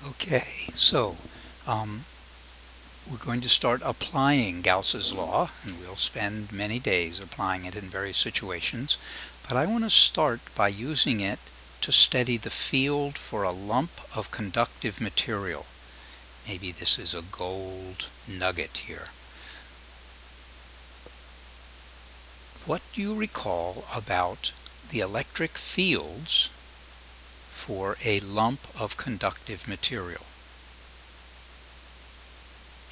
Okay, so we're going to start applying Gauss's law, and we'll spend many days applying it in various situations. But I want to start by using it to study the field for a lump of conductive material. Maybe this is a gold nugget here. What do you recall about the electric fields for a lump of conductive material?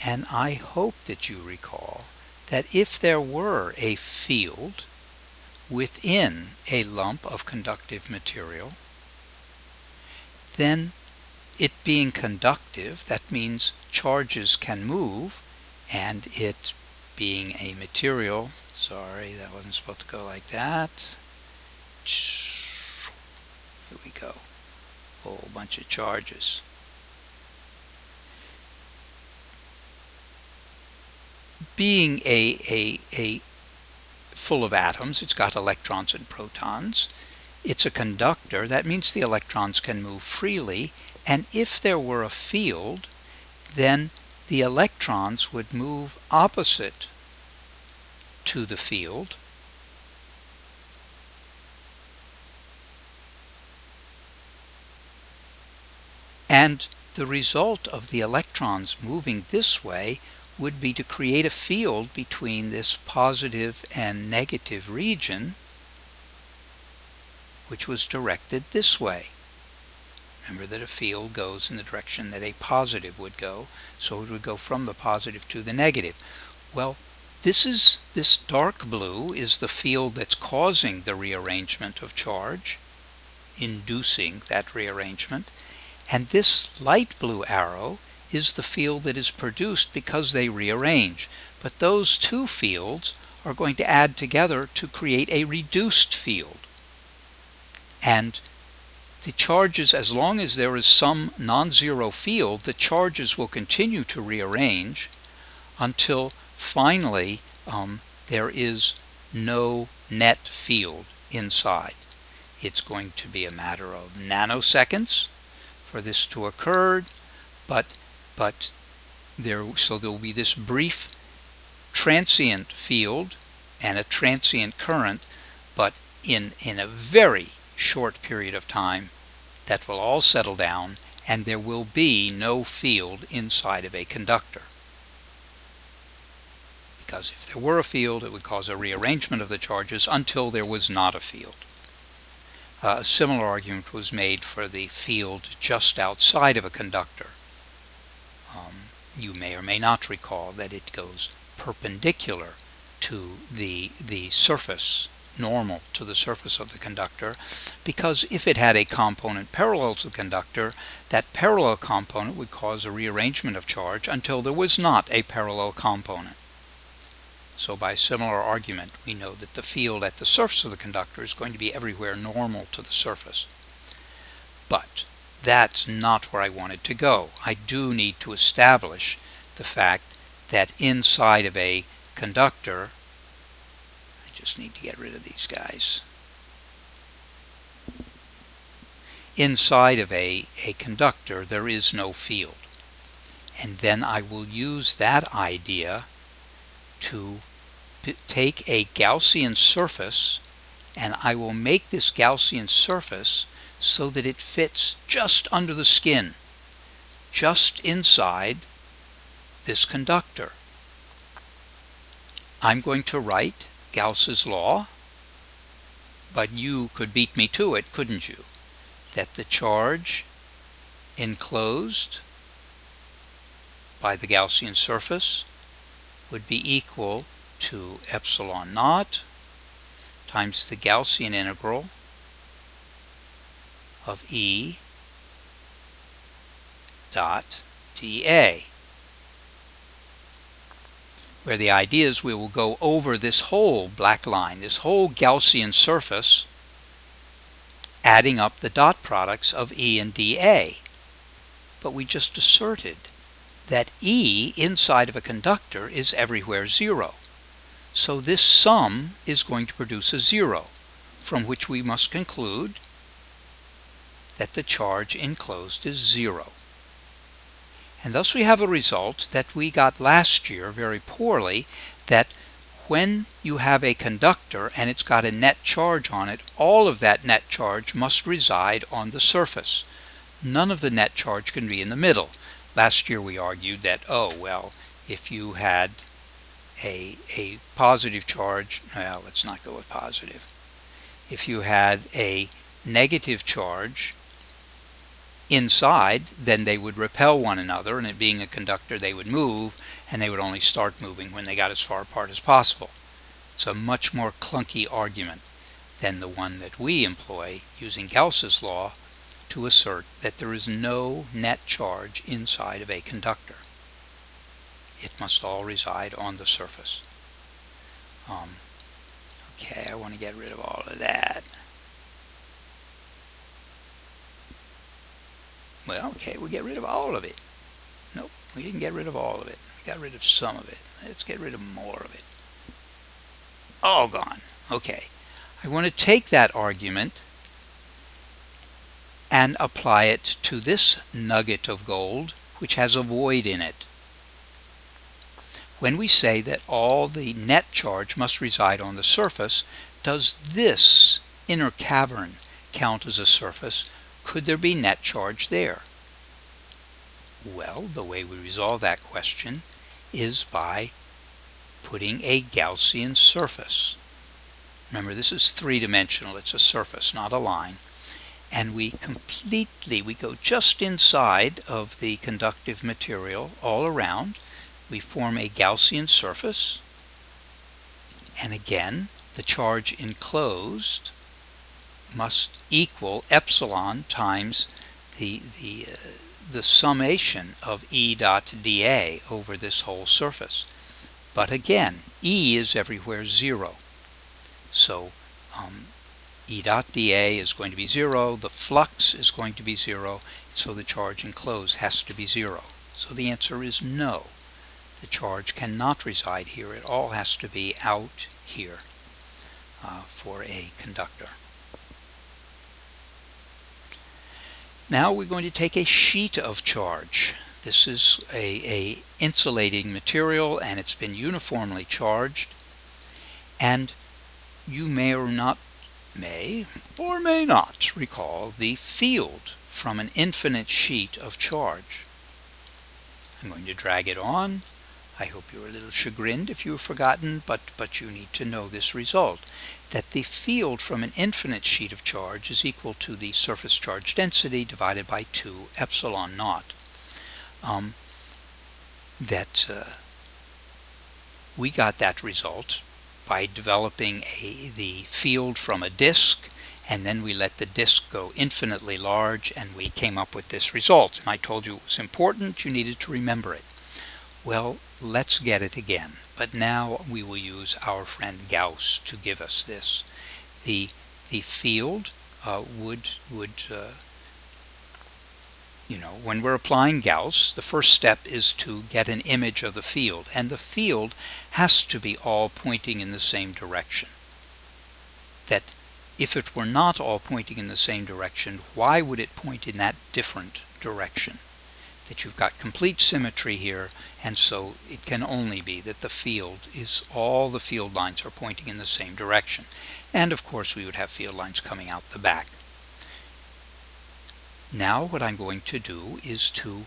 And I hope that you recall that if there were a field within a lump of conductive material, then it being conductive, that means charges can move, and it being a material, sorry, that wasn't supposed to go like that. Here we go. A whole bunch of charges. Being a full of atoms, it's got electrons and protons. It's a conductor. That means the electrons can move freely. And if there were a field, then the electrons would move opposite to the field. And the result of the electrons moving this way would be to create a field between this positive and negative region, which was directed this way. Remember that a field goes in the direction that a positive would go, so it would go from the positive to the negative. Well, this dark blue is the field that's causing the rearrangement of charge, inducing that rearrangement, and this light blue arrow is the field that is produced because they rearrange. But those two fields are going to add together to create a reduced field. And the charges, as long as there is some non-zero field, the charges will continue to rearrange until finally there is no net field inside. It's going to be a matter of nanoseconds for this to occur, but there will be this brief transient field and a transient current, but in a very short period of time that will all settle down, and there will be no field inside of a conductor. Because if there were a field, it would cause a rearrangement of the charges until there was not a field. A similar argument was made for the field just outside of a conductor. You may or may not recall that it goes perpendicular to the surface, normal to the surface of the conductor, because if it had a component parallel to the conductor, that parallel component would cause a rearrangement of charge until there was not a parallel component. So by similar argument, we know that the field at the surface of the conductor is going to be everywhere normal to the surface. But that's not where I wanted to go. I do need to establish the fact that inside of a conductor, I just need to get rid of these guys. Inside of a conductor, there is no field. And then I will use that idea to take a Gaussian surface, and I will make this Gaussian surface so that it fits just under the skin, just inside this conductor. I'm going to write Gauss's law, but you could beat me to it, couldn't you? That the charge enclosed by the Gaussian surface would be equal to epsilon naught times the Gaussian integral of E dot dA, where the idea is we will go over this whole black line, this whole Gaussian surface, adding up the dot products of E and dA. But we just asserted that E inside of a conductor is everywhere zero. So this sum is going to produce a zero, from which we must conclude that the charge enclosed is zero. And thus we have a result that we got last year very poorly, that when you have a conductor and it's got a net charge on it, all of that net charge must reside on the surface. None of the net charge can be in the middle. Last year we argued that, oh, well, if you had a positive charge, well, let's not go with positive. If you had a negative charge inside, then they would repel one another, and it being a conductor, they would move, and they would only start moving when they got as far apart as possible. It's a much more clunky argument than the one that we employ using Gauss's law to assert that there is no net charge inside of a conductor. It must all reside on the surface. Okay, I want to get rid of all of that. Well, okay, we get rid of all of it. Nope, we didn't get rid of all of it. We got rid of some of it. Let's get rid of more of it. All gone. Okay, I want to take that argument and apply it to this nugget of gold, which has a void in it. When we say that all the net charge must reside on the surface, does this inner cavern count as a surface? Could there be net charge there? Well, the way we resolve that question is by putting a Gaussian surface. Remember, this is three-dimensional. It's a surface, not a line. And we go just inside of the conductive material all around. We form a Gaussian surface. And again, the charge enclosed must equal epsilon times the summation of E dot dA over this whole surface. But again, E is everywhere 0. So E dot dA is going to be 0, the flux is going to be 0, so the charge enclosed has to be 0. So the answer is no. The charge cannot reside here. It all has to be out here for a conductor. Now we're going to take a sheet of charge. This is a insulating material, and it's been uniformly charged. And you may or may not recall the field from an infinite sheet of charge. I'm going to drag it on. I hope you're a little chagrined if you've forgotten, but you need to know this result, that the field from an infinite sheet of charge is equal to the surface charge density divided by 2 epsilon naught. We got that result by developing the field from a disk, and then we let the disk go infinitely large, and we came up with this result. And I told you it was important, you needed to remember it. Well, let's get it again, but now we will use our friend Gauss to give us this. The field when we're applying Gauss, the first step is to get an image of the field, and the field has to be all pointing in the same direction. That if it were not all pointing in the same direction, why would it point in that different direction? That you've got complete symmetry here, and so it can only be that the field all the field lines are pointing in the same direction. And of course we would have field lines coming out the back. Now what I'm going to do is to,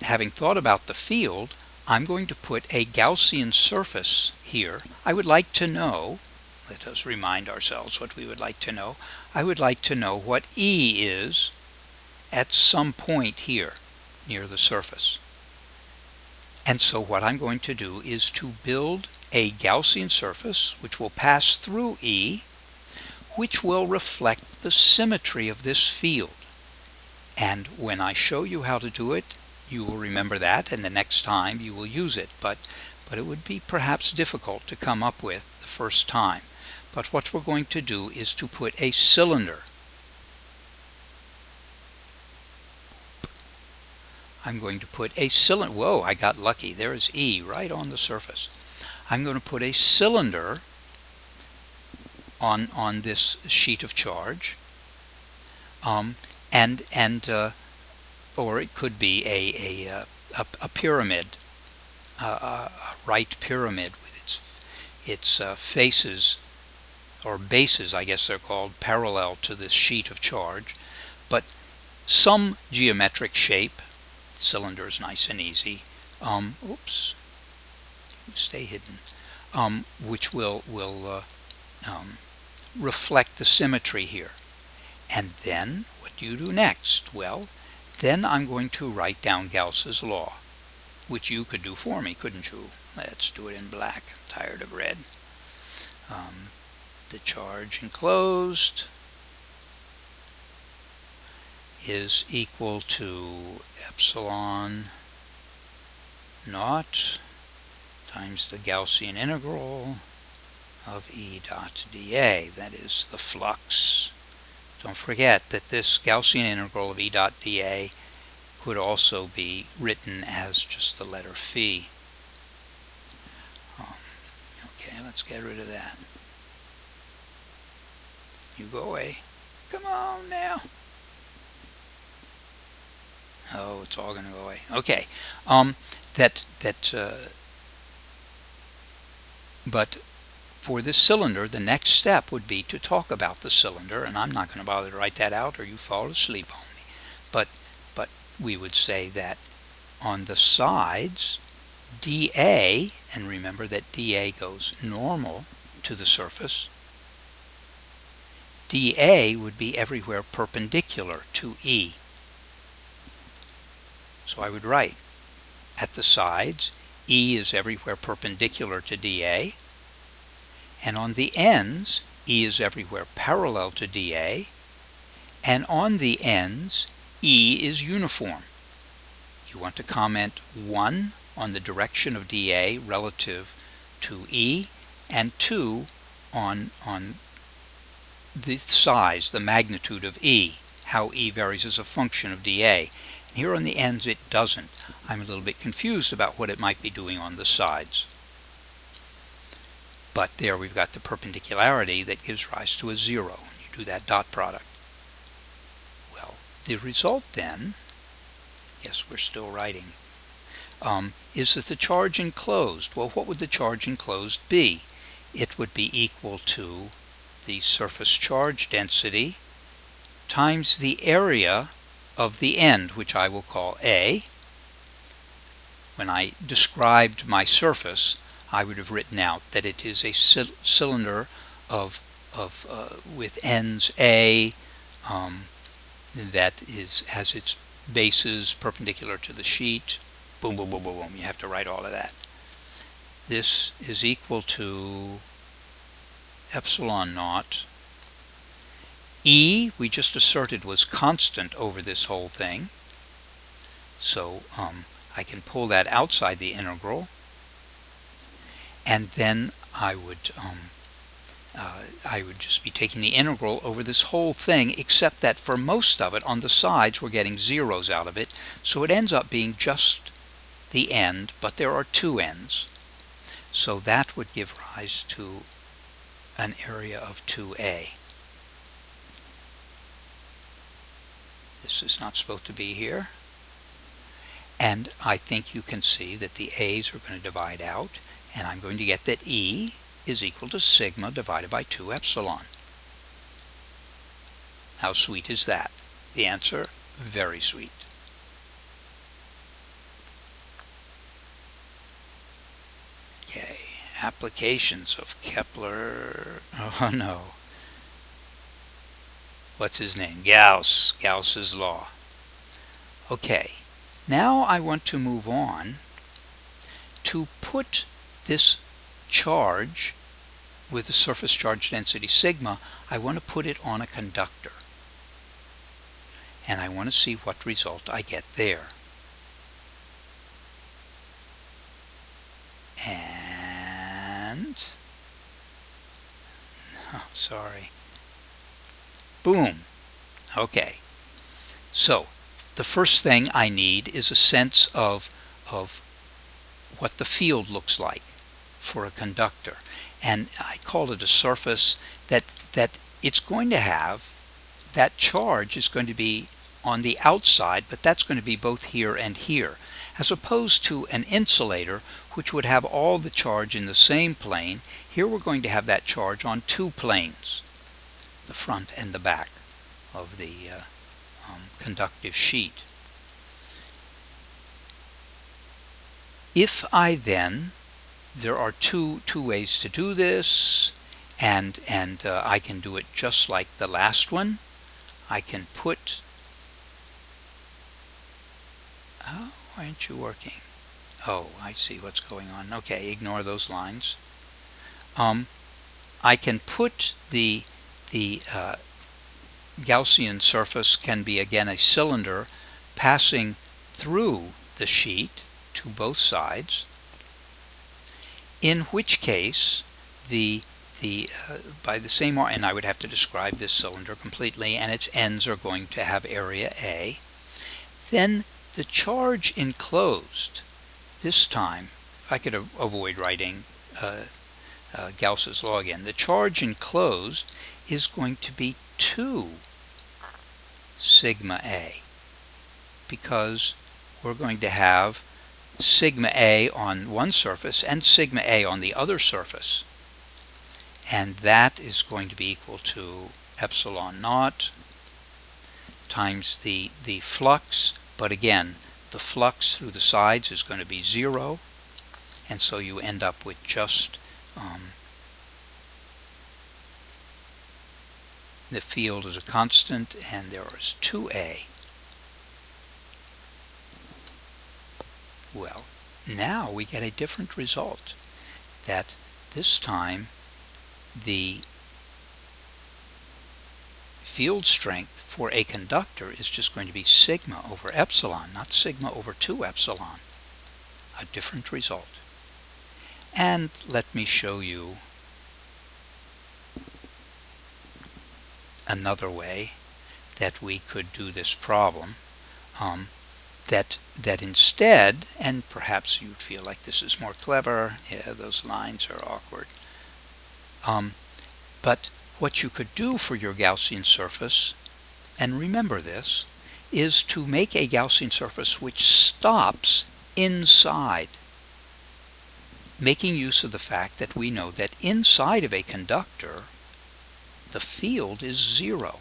having thought about the field, I'm going to put a Gaussian surface here. I would like to know, let us remind ourselves what we would like to know. I would like to know what E is at some point here near the surface. And so what I'm going to do is to build a Gaussian surface which will pass through E, which will reflect the symmetry of this field. And when I show you how to do it, you will remember that, and the next time you will use it. But it would be perhaps difficult to come up with the first time. But what we're going to do is to put a cylinder. I'm going to put a cylinder. Whoa, I got lucky. There's E right on the surface. I'm going to put a cylinder on this sheet of charge. And or it could be a pyramid, a right pyramid with its faces, or bases, I guess they're called, parallel to this sheet of charge. But some geometric shape, cylinder is nice and easy, oops, stay hidden, which will reflect the symmetry here. And then what do you do next? Well, then I'm going to write down Gauss's law, which you could do for me, couldn't you? Let's do it in black. I'm tired of red. The charge enclosed is equal to epsilon naught times the Gaussian integral of E dot dA. That is the flux. Don't forget that this Gaussian integral of E dot dA could also be written as just the letter phi. Okay, let's get rid of that. You go away. Come on now. Oh, it's all going to go away. Okay. But for this cylinder, the next step would be to talk about the cylinder, and I'm not going to bother to write that out or you fall asleep on me. But we would say that on the sides, dA, and remember that dA goes normal to the surface, dA would be everywhere perpendicular to E. So I would write, at the sides, E is everywhere perpendicular to dA, and on the ends, E is everywhere parallel to dA, and on the ends, E is uniform. You want to comment 1 on the direction of dA relative to E, and 2 on the size, the magnitude of E, how E varies as a function of dA. And here on the ends it doesn't. I'm a little bit confused about what it might be doing on the sides. But there we've got the perpendicularity that gives rise to a 0 when you do that dot product. Well, the result then, yes, we're still writing, is that the charge enclosed, well, what would the charge enclosed be? It would be equal to the surface charge density times the area of the end, which I will call A. When I described my surface, I would have written out that it is a cylinder with ends A, that has its bases perpendicular to the sheet. Boom, boom, boom, boom, boom. You have to write all of that. This is equal to epsilon naught. E, we just asserted, was constant over this whole thing. So I can pull that outside the integral. And then I would just be taking the integral over this whole thing, except that for most of it, on the sides, we're getting zeros out of it. So it ends up being just the end, but there are two ends. So that would give rise to an area of 2A. This is not supposed to be here. And I think you can see that the A's are going to divide out, and I'm going to get that E is equal to sigma divided by 2 epsilon. How sweet is that? The answer, very sweet. Okay, applications of Kepler, oh no. What's his name? Gauss's law. Okay, now I want to move on to put this charge with the surface charge density sigma, I want to put it on a conductor. And I want to see what result I get there. And, oh, sorry. Boom. Okay. So, the first thing I need is a sense of what the field looks like for a conductor. And I call it a surface that it's going to have, that charge is going to be on the outside, but that's going to be both here and here, as opposed to an insulator which would have all the charge in the same plane. Here we're going to have that charge on two planes, the front and the back of the conductive sheet. If I then, there are two ways to do this, and I can do it just like the last one. I can put, oh, why aren't you working? Oh, I see what's going on. Okay, ignore those lines. I can put the Gaussian surface can be again a cylinder passing through the sheet to both sides, in which case by the same, and I would have to describe this cylinder completely, and its ends are going to have area A. Then the charge enclosed, this time, if I could avoid writing Gauss's law again, the charge enclosed is going to be 2 sigma A, because we're going to have sigma A on one surface and sigma A on the other surface. And that is going to be equal to epsilon naught times the flux, but again, the flux through the sides is going to be 0, and so you end up with just the field is a constant, and there is 2A. Well, now we get a different result, that this time the field strength for a conductor is just going to be sigma over epsilon, not sigma over 2 epsilon. A different result. And let me show you another way that we could do this problem. That instead, and perhaps you'd feel like this is more clever, yeah, those lines are awkward. But what you could do for your Gaussian surface, and remember this, is to make a Gaussian surface which stops inside, making use of the fact that we know that inside of a conductor the field is 0.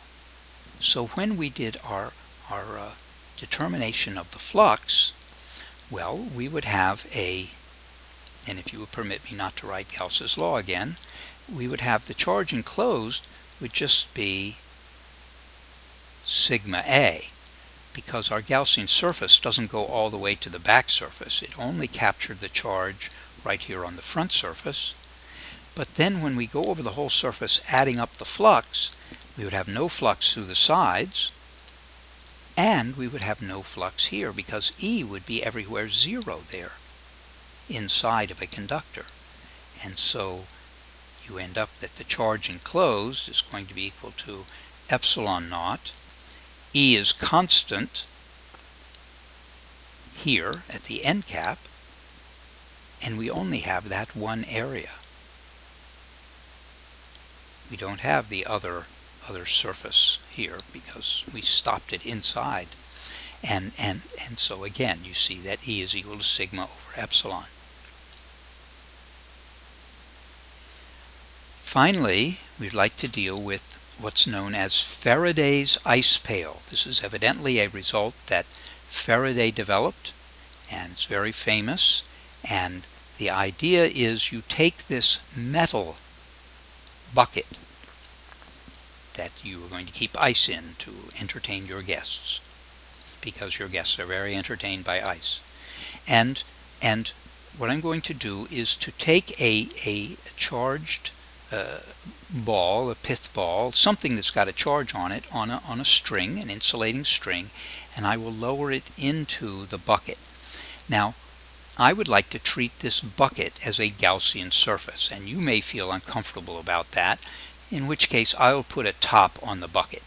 So when we did our determination of the flux, well, we would have and if you would permit me not to write Gauss's law again, we would have the charge enclosed would just be sigma A, because our Gaussian surface doesn't go all the way to the back surface. It only captured the charge right here on the front surface. But then when we go over the whole surface adding up the flux, we would have no flux through the sides, and we would have no flux here, because E would be everywhere 0 there inside of a conductor. And so you end up that the charge enclosed is going to be equal to epsilon naught. E is constant here at the end cap, and we only have that one area. We don't have the other surface here because we stopped it inside. And so again, you see that E is equal to sigma over epsilon. Finally, we'd like to deal with what's known as Faraday's ice pail. This is evidently a result that Faraday developed, and it's very famous. And the idea is you take this metal bucket that you are going to keep ice in to entertain your guests, because your guests are very entertained by ice. And what I'm going to do is to take a charged ball, a pith ball, something that's got a charge on it, on a string, an insulating string, and I will lower it into the bucket. Now, I would like to treat this bucket as a Gaussian surface, and you may feel uncomfortable about that, in which case I'll put a top on the bucket,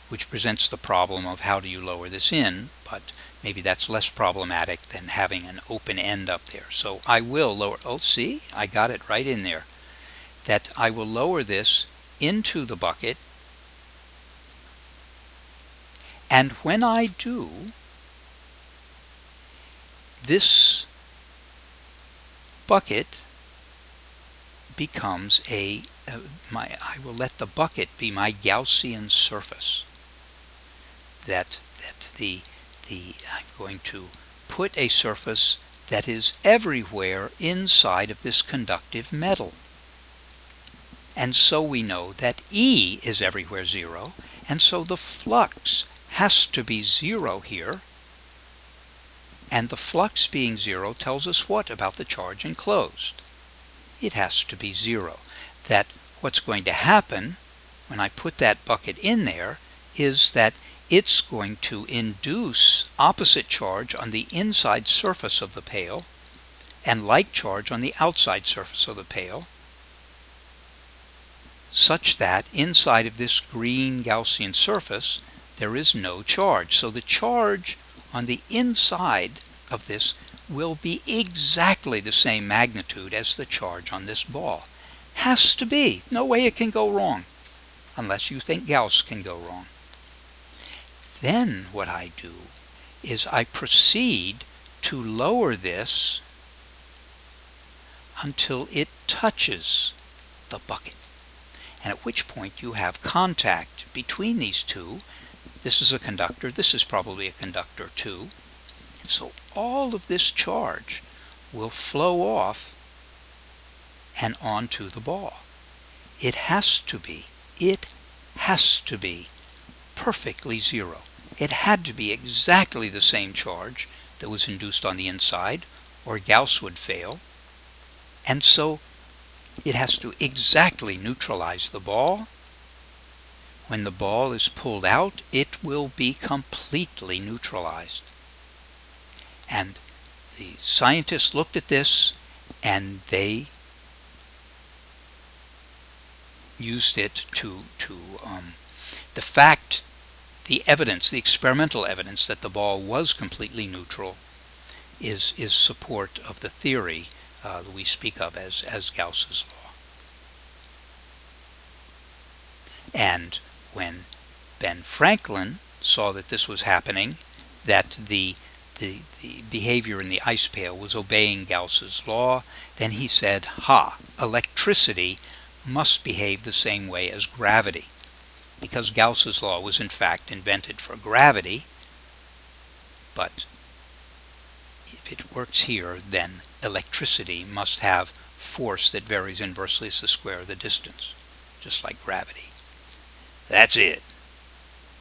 which presents the problem of how do you lower this in, but maybe that's less problematic than having an open end up there. So I will lower, oh see, I got it right in there, that I will lower this into the bucket, And when I do, this bucket becomes I will let the bucket be my Gaussian surface. I'm going to put a surface that is everywhere inside of this conductive metal. And so we know that E is everywhere 0, and so the flux has to be 0 here. And the flux being 0 tells us what about the charge enclosed? It has to be 0. That what's going to happen when I put that bucket in there is that it's going to induce opposite charge on the inside surface of the pail and like charge on the outside surface of the pail, such that inside of this green Gaussian surface there is no charge. So the charge on the inside of this will be exactly the same magnitude as the charge on this ball. Has to be. No way it can go wrong, unless you think Gauss can go wrong. Then what I do is I proceed to lower this until it touches the bucket. And at which point you have contact between these two. This is a conductor. This is probably a conductor too. And so all of this charge will flow off and onto the ball. It has to be perfectly 0. It had to be exactly the same charge that was induced on the inside, or Gauss would fail. And so it has to exactly neutralize the ball. When the ball is pulled out, it will be completely neutralized. And the scientists looked at this, and they used it the experimental evidence that the ball was completely neutral is support of the theory that we speak of as Gauss's law. And when Ben Franklin saw that this was happening, that the behavior in the ice pail was obeying Gauss's law, then he said, electricity must behave the same way as gravity. Because Gauss's law was in fact invented for gravity, but if it works here, then electricity must have force that varies inversely as the square of the distance, just like gravity. That's it.